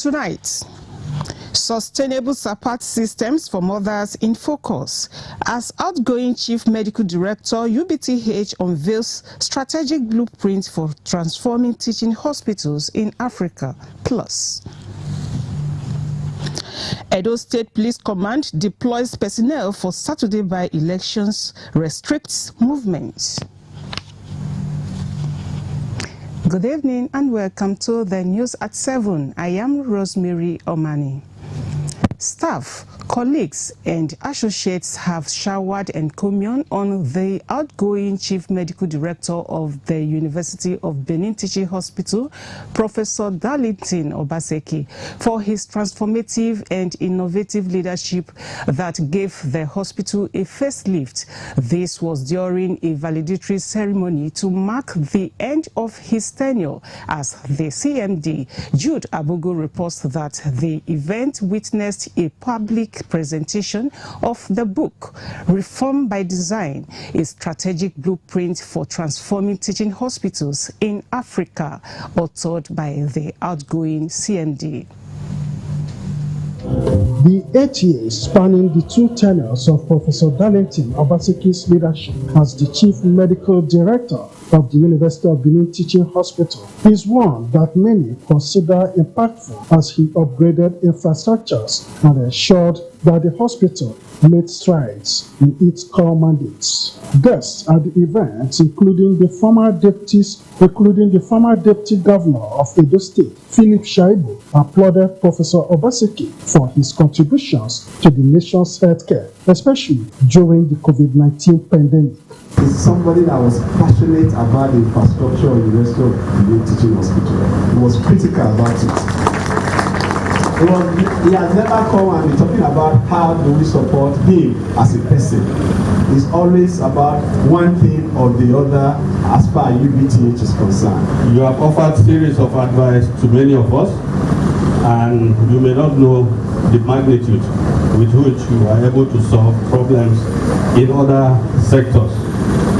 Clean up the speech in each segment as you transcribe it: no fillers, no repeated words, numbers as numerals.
Tonight, sustainable support systems for mothers in focus as outgoing Chief Medical Director UBTH unveils strategic blueprint for transforming teaching hospitals in Africa. Plus, Edo State Police Command deploys personnel for Saturday by-elections, restricts movements. Good evening and welcome to the news at 7. I am Rosemary Omani. Staff, colleagues and associates have showered encomium on the outgoing Chief Medical Director of the University of Benin Teaching Hospital, Professor Darlington Obaseki, for his transformative and innovative leadership that gave the hospital a facelift. This was during a valedictory ceremony to mark the end of his tenure as the CMD. Jude Abugu reports that the event witnessed a public presentation of the book, Reform by Design, a strategic blueprint for transforming teaching hospitals in Africa, authored by the outgoing CMD. The 8 years spanning the two tenures of Professor Darlington Obaseki's leadership as the Chief Medical Director of the University of Benin Teaching Hospital is one that many consider impactful as he upgraded infrastructures and ensured that the hospital made strides in its core mandates. Guests at the event, including the former Deputy Governor of Edo State, Philip Shaibu, applauded Professor Obaseki for his contributions to the nation's healthcare, especially during the COVID-19 pandemic. He's somebody that was passionate about the infrastructure of the University of Benin Teaching Hospital. He was critical about it. He has never come and been talking about how do we support him as a person. It's always about one thing or the other as far as UBTH is concerned. You have offered series of advice to many of us, and you may not know the magnitude with which you are able to solve problems in other sectors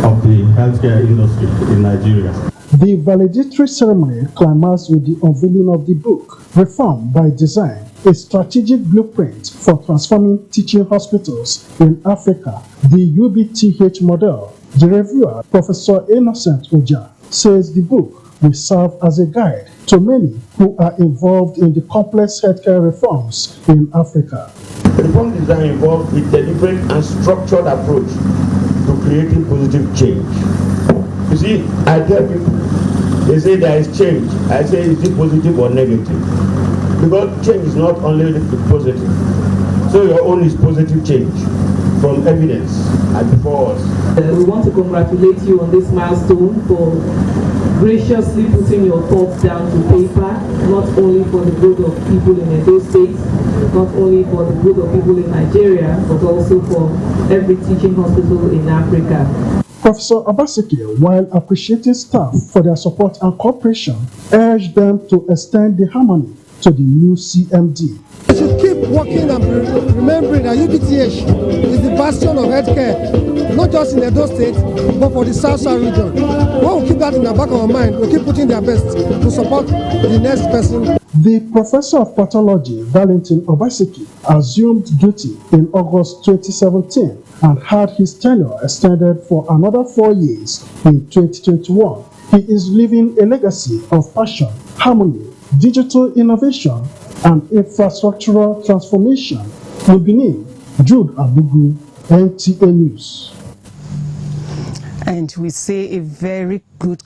of the healthcare industry in Nigeria. The valedictory ceremony climaxed with the unveiling of the book, Reform by Design, a strategic blueprint for transforming teaching hospitals in Africa, the UBTH model. The reviewer, Professor Innocent Oja, says the book will serve as a guide to many who are involved in the complex healthcare reforms in Africa. Reform design involves a deliberate and structured approach to creating positive change. You see, I tell people, they say there is change. I say, is it positive or negative? Because change is not only positive. So your own is positive change from evidence and before us. We want to congratulate you on this milestone for graciously putting your thoughts down to paper, not only for the good of people in Edo State, not only for the good of people in Nigeria, but also for every teaching hospital in Africa. Professor Obaseki, while appreciating staff for their support and cooperation, urged them to extend the harmony to the new CMD. We should keep working and remembering that UBTH is the bastion of healthcare, not just in Edo State, but for the South-South region. When we keep that in the back of our mind, we keep putting their best to support the next person. The Professor of Pathology, Darlington Obaseki, assumed duty in August 2017 and had his tenure extended for another 4 years in 2021. He is leaving a legacy of passion, harmony, digital innovation, and infrastructural transformation. In Benin, Jude Abugu, NTA News. And we say a very big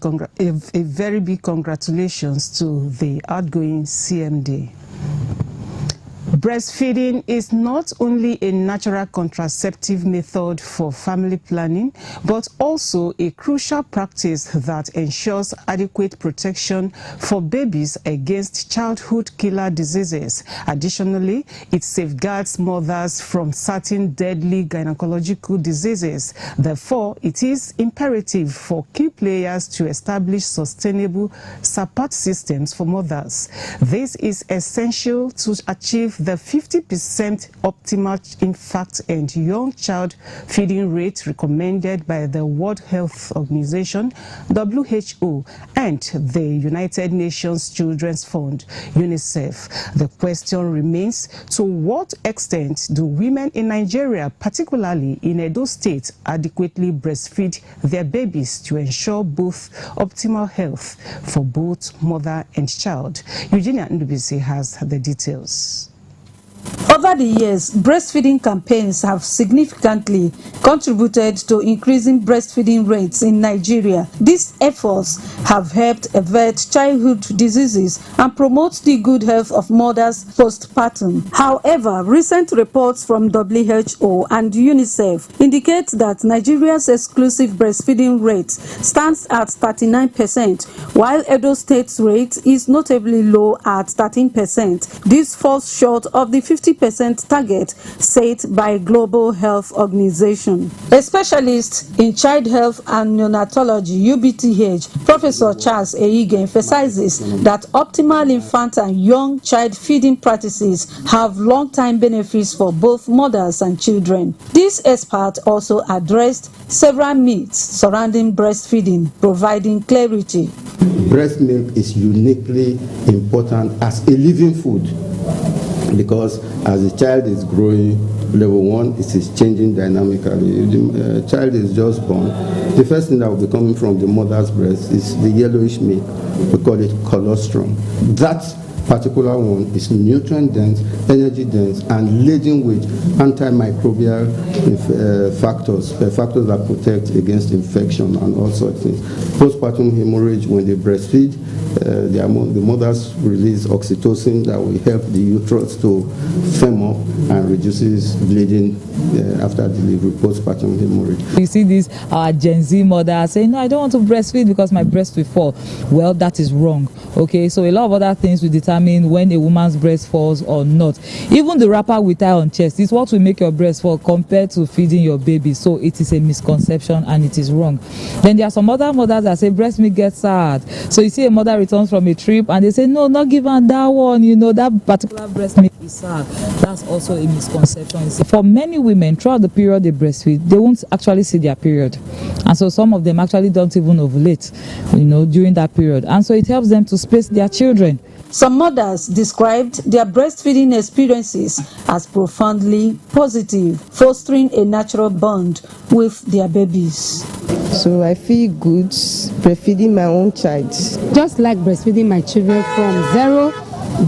congratulations to the outgoing CMD. Breastfeeding is not only a natural contraceptive method for family planning, but also a crucial practice that ensures adequate protection for babies against childhood killer diseases. Additionally, it safeguards mothers from certain deadly gynecological diseases. Therefore, it is imperative for key players to establish sustainable support systems for mothers. This is essential to achieve the the 50% optimal infant and young child feeding rate recommended by the World Health Organization, WHO, and the United Nations Children's Fund, UNICEF. The question remains, to what extent do women in Nigeria, particularly in Edo State, adequately breastfeed their babies to ensure both optimal health for both mother and child? Eugenia Ndubisi has the details. Over the years, breastfeeding campaigns have significantly contributed to increasing breastfeeding rates in Nigeria. These efforts have helped avert childhood diseases and promote the good health of mothers postpartum. However, recent reports from WHO and UNICEF indicate that Nigeria's exclusive breastfeeding rate stands at 39%, while Edo State's rate is notably low at 13%. This falls short of the 50% target set by Global Health Organization. A specialist in child health and neonatology, UBTH, Professor Charles Eige, emphasizes that optimal infant and young child feeding practices have long-time benefits for both mothers and children. This expert also addressed several myths surrounding breastfeeding, providing clarity. Breast milk is uniquely important as a living food, because as the child is growing, level 1, it is changing dynamically. If the child is just born, the first thing that will be coming from the mother's breast is the yellowish milk. We call it colostrum. That particular one is nutrient dense, energy dense, and laden with antimicrobial factors that protect against infection and all sorts of things. Postpartum hemorrhage, when they breastfeed, the mothers release oxytocin that will help the uterus to firm up and reduces bleeding after delivery, postpartum hemorrhage. You see these Gen Z mothers saying, no, I don't want to breastfeed because my breast will fall. Well, that is wrong. Okay, so a lot of other things will determine when a woman's breast falls or not. Even the wrapper we tie on chest is what will make your breast fall compared to feeding your baby. So it is a misconception and it is wrong. Then there are some other mothers that say breast milk gets sad. So you see a mother returns from a trip and they say, no, not give her that one, you know, that particular breast milk is sad. That's also a misconception. For many women, throughout the period they breastfeed, they won't actually see their period. And so some of them actually don't even ovulate, you know, during that period. And so it helps them to space their children. Some mothers described their breastfeeding experiences as profoundly positive, fostering a natural bond with their babies. So I feel good breastfeeding my own child. Just like breastfeeding my children from 0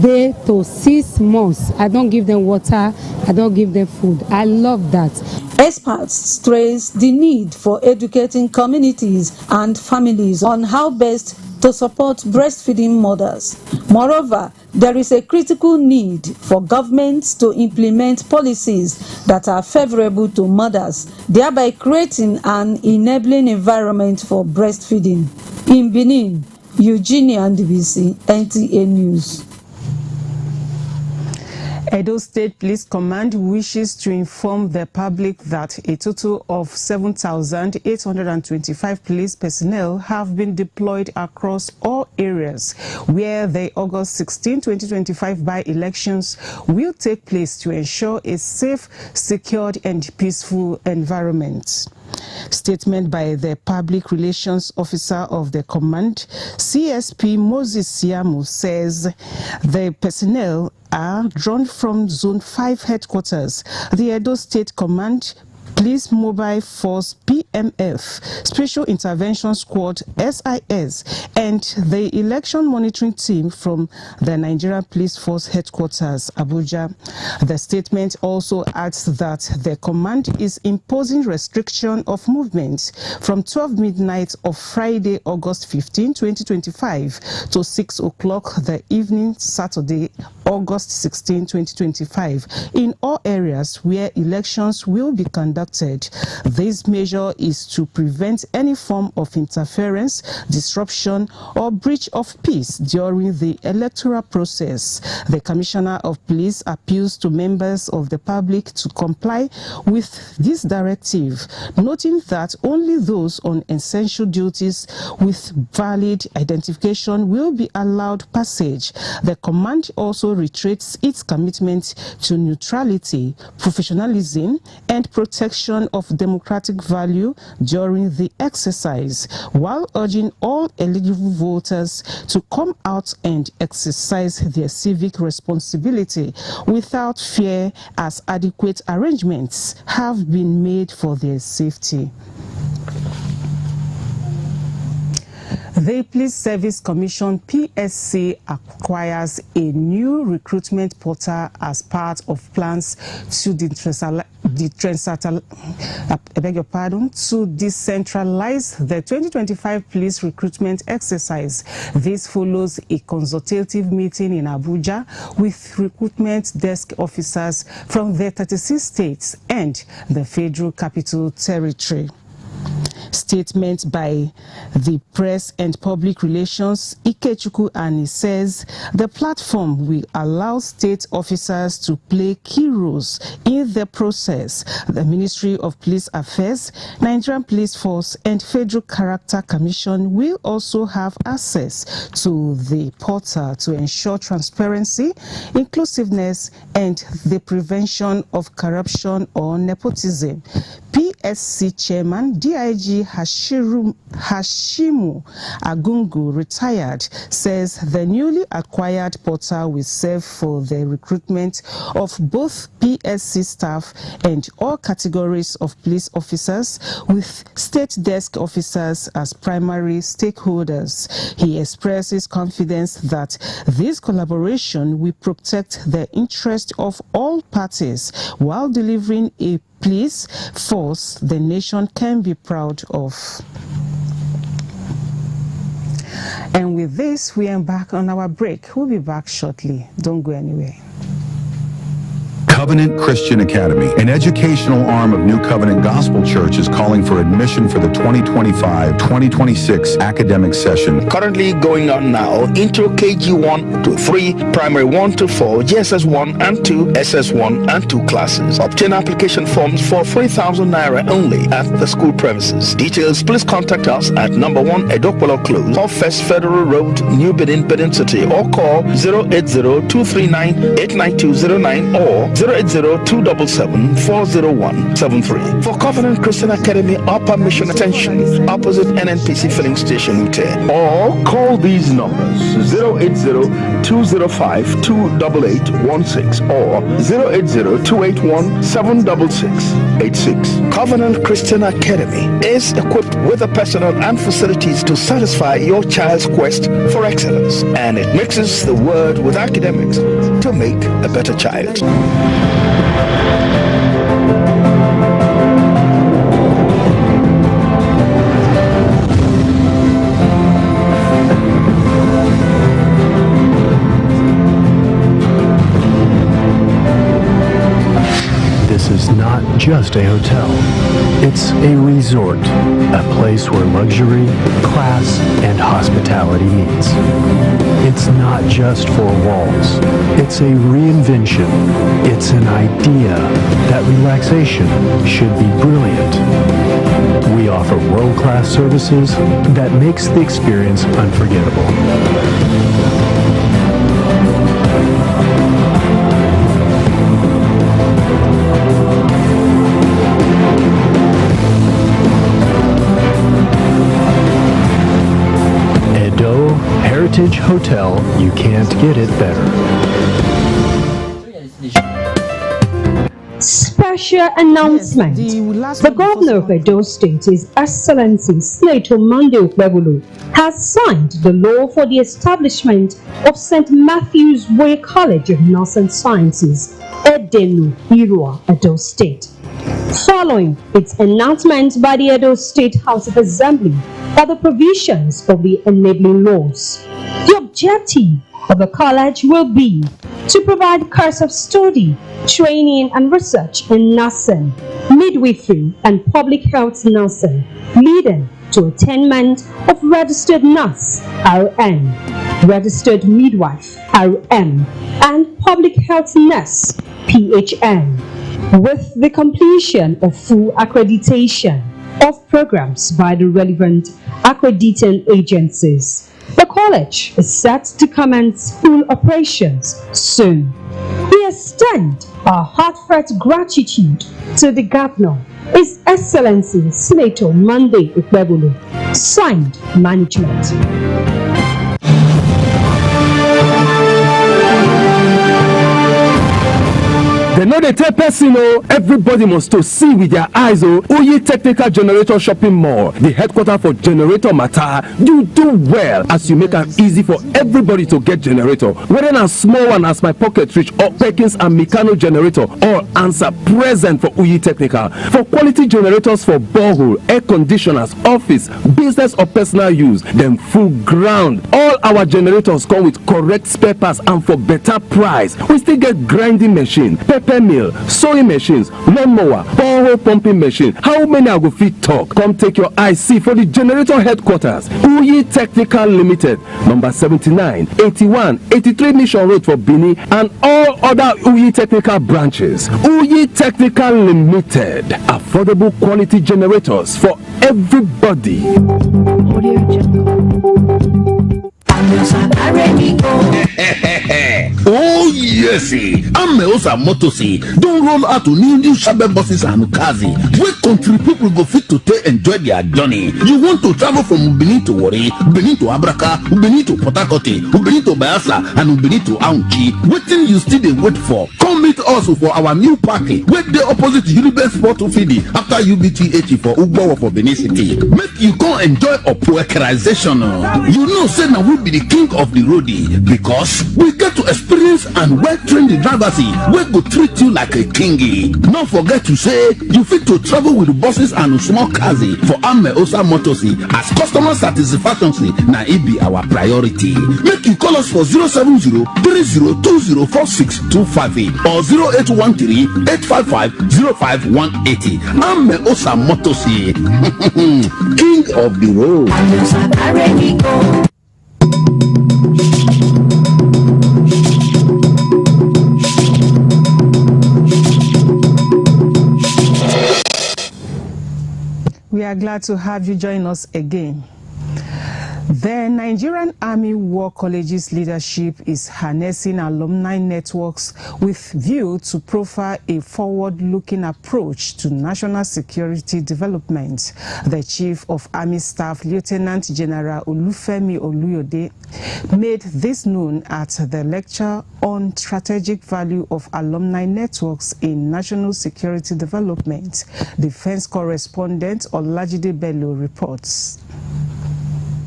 day to 6 months. I don't give them water, I don't give them food. I love that. Experts stress the need for educating communities and families on how best to support breastfeeding mothers. Moreover, there is a critical need for governments to implement policies that are favorable to mothers, thereby creating an enabling environment for breastfeeding. In Benin, Eugenia Ndubisi, NTA News. Edo State Police Command wishes to inform the public that a total of 7,825 police personnel have been deployed across all areas where the August 16, 2025 by-elections will take place to ensure a safe, secured and peaceful environment. Statement by the Public Relations Officer of the Command, CSP Moses Siamu, says the personnel are drawn from Zone 5 headquarters, the Edo State Command, Police Mobile Force PMF, Special Intervention Squad SIS, and the Election Monitoring Team from the Nigerian Police Force Headquarters, Abuja. The statement also adds that the command is imposing restriction of movement from 12 midnight of Friday, August 15, 2025 to 6 o'clock the evening Saturday, August 16, 2025 in all areas where elections will be conducted conducted. This measure is to prevent any form of interference, disruption, or breach of peace during the electoral process. The Commissioner of Police appeals to members of the public to comply with this directive, noting that only those on essential duties with valid identification will be allowed passage. The command also reiterates its commitment to neutrality, professionalism, and protection of democratic value during the exercise, while urging all eligible voters to come out and exercise their civic responsibility without fear, as adequate arrangements have been made for their safety. The Police Service Commission (PSC) acquires a new recruitment portal as part of plans to decentralize the 2025 police recruitment exercise. This follows a consultative meeting in Abuja with recruitment desk officers from the 36 states and the Federal Capital Territory. Statement by the Press and Public Relations Ikechukwu Ani says the platform will allow state officers to play key roles in the process. The Ministry of Police Affairs, Nigerian Police Force, and Federal Character Commission will also have access to the portal to ensure transparency, inclusiveness, and the prevention of corruption or nepotism. PSC Chairman DIG Hashimu Agungu, retired, says the newly acquired portal will serve for the recruitment of both PSC staff and all categories of police officers, with state desk officers as primary stakeholders. He expresses confidence that this collaboration will protect the interest of all parties while delivering a police force the nation can be proud of. And with this, we embark on our break. We'll be back shortly. Don't go anywhere. Covenant Christian Academy, an educational arm of New Covenant Gospel Church, is calling for admission for the 2025-2026 academic session. Currently going on now into KG1 to 3, Primary 1 to 4, GSS 1 and 2, SS 1 and 2 classes. Obtain application forms for 3,000 Naira only at the school premises. Details, please contact us at number 1 Edokpolo Close, off First Federal Road, New Benin, Benin City, or call 080-239-89209 or 080-277-40173. For Covenant Christian Academy Upper Mission Attention, opposite NNPC filling station Ute, or call these numbers 080-205-28816 or 080-281-76686. Covenant Christian Academy is equipped with the personnel and facilities to satisfy your child's quest for excellence, and it mixes the word with academics to make a better child. This is not just a hotel. It's a resort, a place where luxury, class, and hospitality meets. It's not just four walls. It's a reinvention. It's an idea that relaxation should be brilliant. We offer world-class services that makes the experience unforgettable. Heritage Hotel, you can't get it better. Special announcement. The governor of Edo State, His Excellency Senator Monday Okpebholo, has signed the law for the establishment of St. Matthew's Way College of Nursing and Sciences, Edenu, Irua, Edo State. Following its announcement by the Edo State House of Assembly for the provisions of the enabling laws. The objective of the college will be to provide course of study, training and research in nursing, midwifery and public health nursing, leading to attainment of registered nurse (RN), registered midwife (RM), and public health nurse (PHN), with the completion of full accreditation of programs by the relevant accrediting agencies. The college is set to commence full operations soon. We extend our heartfelt gratitude to the Governor, His Excellency Senator Monday Ukpebulu. Signed, Management. They know they tell person, everybody must to see with their eyes, Oyi Technical Generator Shopping Mall, the headquarters for generator matter. You do well as you make it easy for everybody to get generator. Whether a small one as my pocket reach or Perkins and Meccano generator, all answer present for Oyi Technical. For quality generators for borehole, air conditioners, office, business or personal use, then full ground. All our generators come with correct spare parts and for better price. We still get grinding machine, pepper mill, sewing machines, lawnmower, borehole pumping machine. How many I go fit talk? Come take your eye see for the generator headquarters. Oyi Technical Limited, number 79, 81, 83 Mission Road for Benin and all other Oyi Technical branches. Oyi Technical Limited, affordable quality generators for everybody. Oh yes, Ameosa Motosi don't roll out to new Shabe buses and Ukazi. Where country people go fit to take enjoy their journey. You want to travel from Benin to Wari, Benin to Abraka, Benin to Port Harcourt, Benin to Bayelsa, and Benin to Aunchi. Waiting you still they wait for. Come meet us for our new party. Where the opposite Uniben Sport Fidi after UBTH for Ugbo for Benin City. Make you come enjoy a poekerization. You know, say now we be the king of the roadie because we get to experience and well-trained drivers wey go treat you like a kingy. Don't forget to say you fit to travel with buses and small cars for Ameosa Motors as customer satisfaction na it be our priority. Make you call us for 070-3020-4625 or 0813-855-05180. Ameosa Motors, king of the road. We are glad to have you join us again. The Nigerian Army War College's leadership is harnessing alumni networks with view to profile a forward-looking approach to national security development. The Chief of Army Staff, Lieutenant General Olufemi Oluyode, made this known at the lecture on strategic value of alumni networks in national security development. Defense correspondent Olajide Bello reports.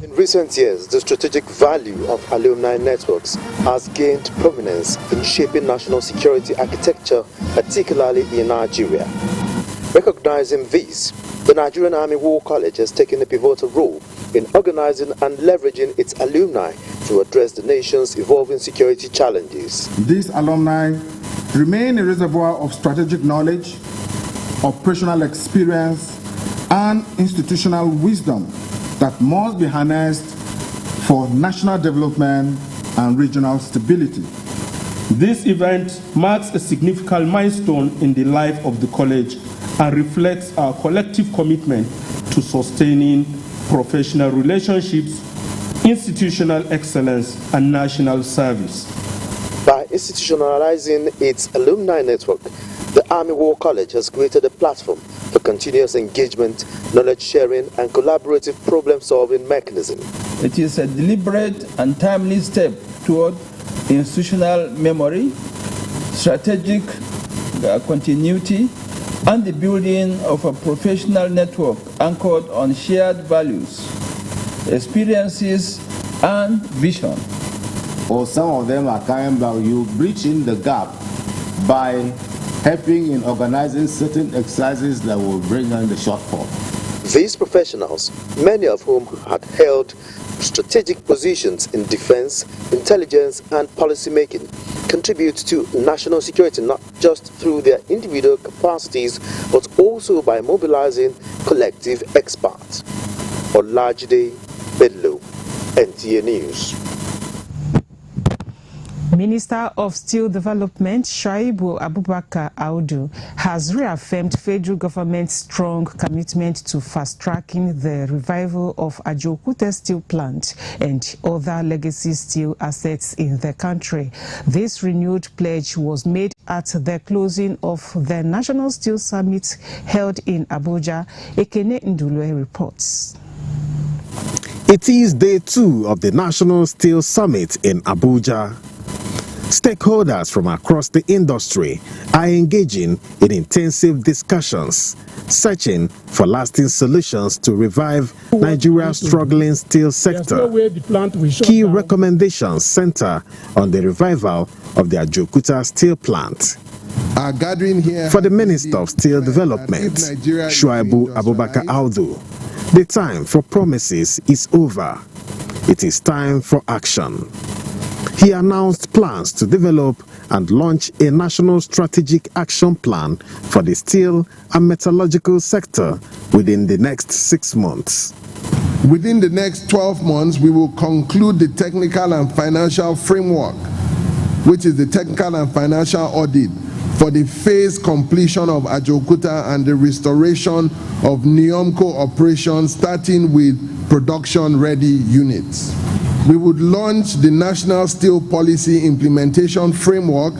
In recent years, the strategic value of alumni networks has gained prominence in shaping national security architecture, particularly in Nigeria. Recognizing this, the Nigerian Army War College has taken a pivotal role in organizing and leveraging its alumni to address the nation's evolving security challenges. These alumni remain a reservoir of strategic knowledge, operational experience, and institutional wisdom that must be harnessed for national development and regional stability. This event marks a significant milestone in the life of the college and reflects our collective commitment to sustaining professional relationships, institutional excellence, and national service. By institutionalizing its alumni network, the Army War College has created a platform for continuous engagement, knowledge sharing, and collaborative problem-solving mechanism. It is a deliberate and timely step toward institutional memory, strategic continuity, and the building of a professional network anchored on shared values, experiences, and vision. Or some of them are coming by you bridging the gap by helping in organizing certain exercises that will bring on the shortfall. These professionals, many of whom had held strategic positions in defense, intelligence, and policymaking, contribute to national security not just through their individual capacities but also by mobilizing collective experts. Olajide Bello, NTA News. Minister of Steel Development Shaibu Abubakar Audu has reaffirmed federal government's strong commitment to fast-tracking the revival of Ajokuta Steel Plant and other legacy steel assets in the country. This renewed pledge was made at the closing of the National Steel Summit held in Abuja. Ekene Ndulwe reports. It is day 2 of the National Steel Summit in Abuja. Stakeholders from across the industry are engaging in intensive discussions, searching for lasting solutions to revive Nigeria's struggling steel sector. Key recommendations center on the revival of the Ajokuta steel plant. Our gathering here for the Minister of Steel Development, Shaibu Abubakar Audu, the time for promises is over. It is time for action. He announced plans to develop and launch a national strategic action plan for the steel and metallurgical sector within the next 6 months. Within the next 12 months, we will conclude the technical and financial framework, which is the technical and financial audit for the phased completion of Ajokuta and the restoration of NIOMCO operations, starting with production-ready units. We would launch the National Steel Policy Implementation Framework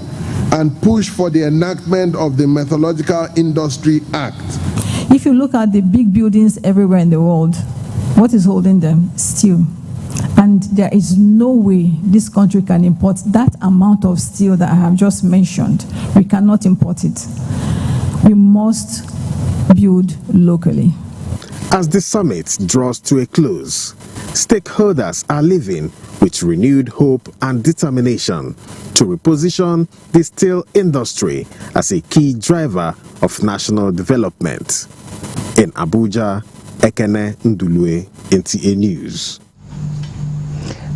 and push for the enactment of the Metallurgical Industry Act. If you look at the big buildings everywhere in the world, what is holding them? Steel. And there is no way this country can import that amount of steel that I have just mentioned. We cannot import it. We must build locally. As the summit draws to a close, stakeholders are living with renewed hope and determination to reposition the steel industry as a key driver of national development. In Abuja, Ekene Ndulwe, NTA News.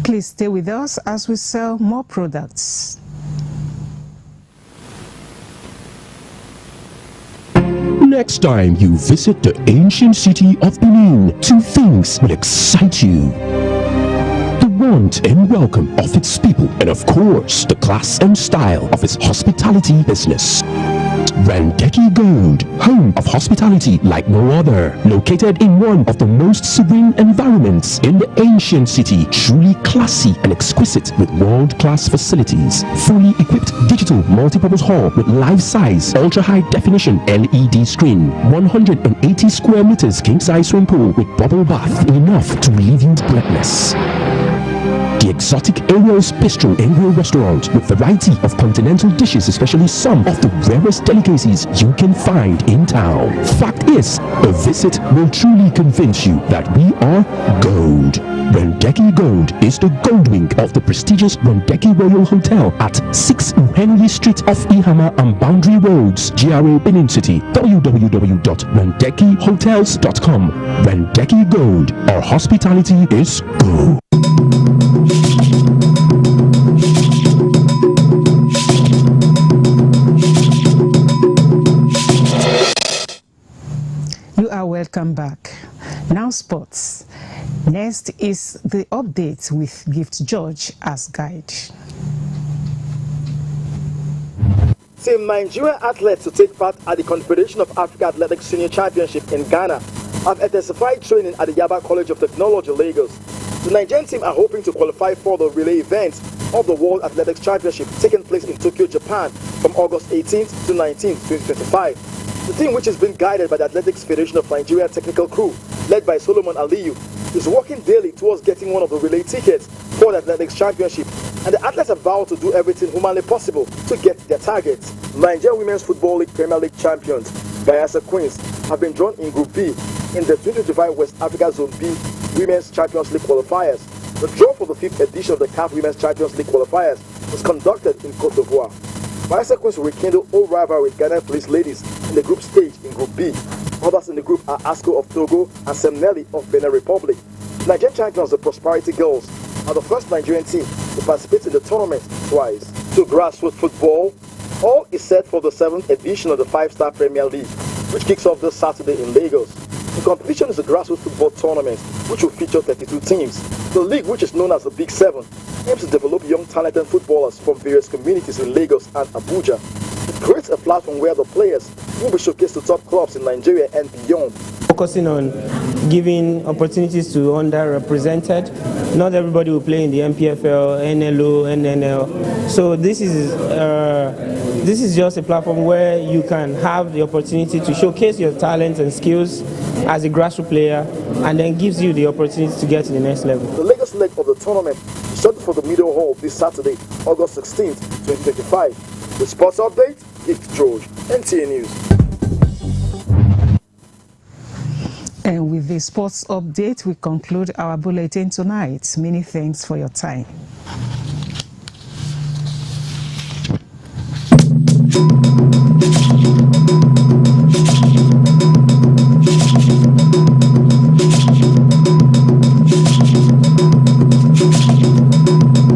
Please stay with us as we sell more products. Next time you visit the ancient city of Benin, 2 things will excite you: the warmth and welcome of its people, and of course, the class and style of its hospitality business. Randeki Gold, home of hospitality like no other, located in one of the most serene environments in the ancient city, truly classy and exquisite with world-class facilities, fully equipped digital multipurpose hall with life-size, ultra-high definition LED screen, 180 square meters king-size swimming pool with bubble bath, enough to leave you breathless. The exotic Ariel's Bistro and Grill restaurant with variety of continental dishes, especially some of the rarest delicacies you can find in town. Fact is, a visit will truly convince you that we are gold. Randeki Gold is the gold wing of the prestigious Randeki Royal Hotel at 6 Henry Street off Ihama and Boundary Roads, GRA Benin City. www.randekihotels.com. Randeki Gold, our hospitality is gold. You are welcome back. Now sports. Next is the update with Gift George as guide. Team Nigerian athletes to take part at the Confederation of Africa Athletics Senior Championship in Ghana have intensified training at the Yaba College of Technology, Lagos. The Nigerian team are hoping to qualify for the relay event of the World Athletics Championship taking place in Tokyo, Japan from August 18th to 19th, 2025. The team, which is being guided by the Athletics Federation of Nigeria technical crew, led by Solomon Aliyu, is working daily towards getting one of the relay tickets for the Athletics Championship, and the athletes have vowed to do everything humanly possible to get their targets. Nigeria Women's Football League Premier League champions, Bayelsa Queens, have been drawn in Group B in the 2025 West Africa Zone B Women's Champions League qualifiers. The draw for the 5th edition of the CAF Women's Champions League qualifiers was conducted in Côte d'Ivoire. Bayelsa Queens will rekindle old rivalry with Ghana Police Ladies in the group stage in Group B. Others in the group are ASCO of Togo and Semnelli of Benin Republic. Nigerian champions, the Prosperity Girls, are the first Nigerian team to participate in the tournament twice. to grassroots football, all is set for the 7th edition of the 5-Star Premier League, which kicks off this Saturday in Lagos. The competition is a grassroots football tournament which will feature 32 teams. The league, which is known as the Big 7, aims to develop young talented footballers from various communities in Lagos and Abuja. It creates a platform where the players will be showcased to top clubs in Nigeria and beyond. Focusing on giving opportunities to underrepresented. Not everybody will play in the MPFL, NLO, NNL. So this is just a platform where you can have the opportunity to showcase your talents and skills as a grassroots player, and then gives you the opportunity to get to the next level. The Lagos leg of the tournament is set for the Middle Hall this Saturday, August 16th, 2025. The sports update, Gift George, NTA News. And with the sports update, we conclude our bulletin tonight. Many thanks for your time.